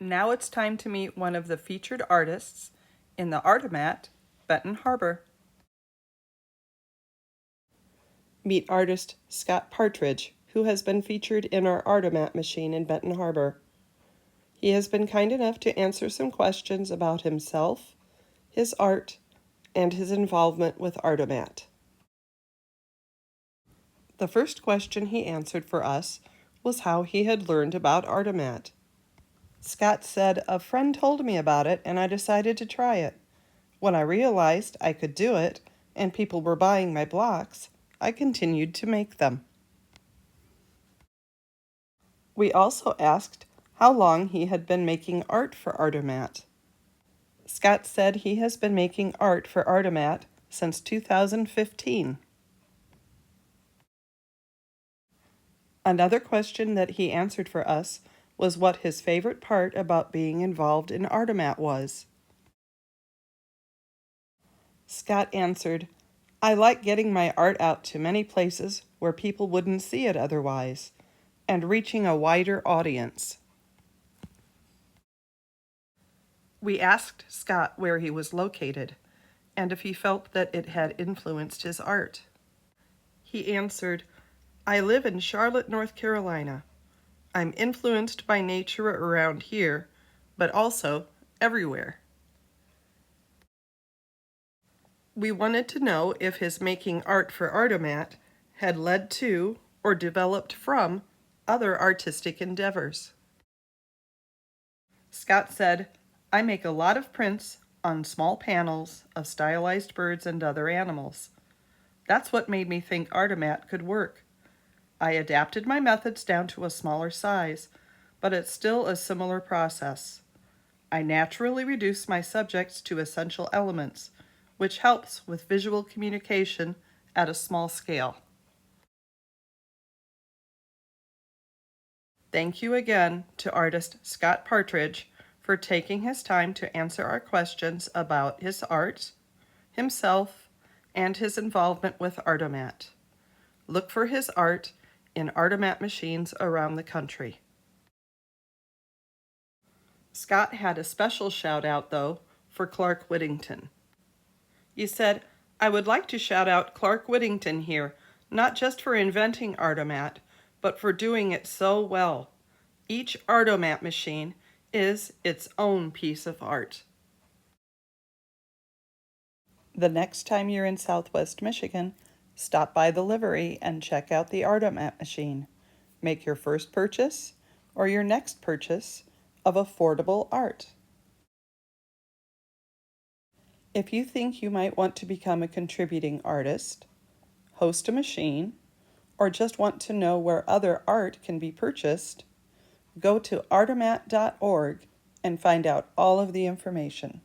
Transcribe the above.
Now it's time to meet one of the featured artists in the Artomat Benton Harbor. Meet artist Scott Partridge, who has been featured in our Artomat machine in Benton Harbor. He has been kind enough to answer some questions about himself, his art, and his involvement with Artomat. The first question he answered for us was how he had learned about Artomat. Scott said, "A friend told me about it and I decided to try it. When I realized I could do it and people were buying my blocks, I continued to make them." We also asked how long he had been making art for Artomat. Scott said he has been making art for Artomat since 2015. Another question that he answered for us was what his favorite part about being involved in Artomat was. Scott answered, "I like getting my art out to many places where people wouldn't see it otherwise, and reaching a wider audience." We asked Scott where he was located and if he felt that it had influenced his art. He answered, "I live in Charlotte, North Carolina. I'm influenced by nature around here, but also everywhere." We wanted to know if his making art for Artomat had led to or developed from other artistic endeavors. Scott said, "I make a lot of prints on small panels of stylized birds and other animals. That's what made me think Artomat could work. I adapted my methods down to a smaller size, but it's still a similar process. I naturally reduce my subjects to essential elements, which helps with visual communication at a small scale." Thank you again to artist Scott Partridge for taking his time to answer our questions about his art, himself, and his involvement with Artomat. Look for his art in Artomat machines around the country. Scott had a special shout out, though, for Clark Whittington. You said, "I would like to shout out Clark Whittington here, not just for inventing Artomat, but for doing it so well. Each Artomat machine is its own piece of art." The next time you're in Southwest Michigan, stop by the livery and check out the Artomat machine. Make your first purchase or your next purchase of affordable art. If you think you might want to become a contributing artist, host a machine, or just want to know where other art can be purchased, go to artomat.org and find out all of the information.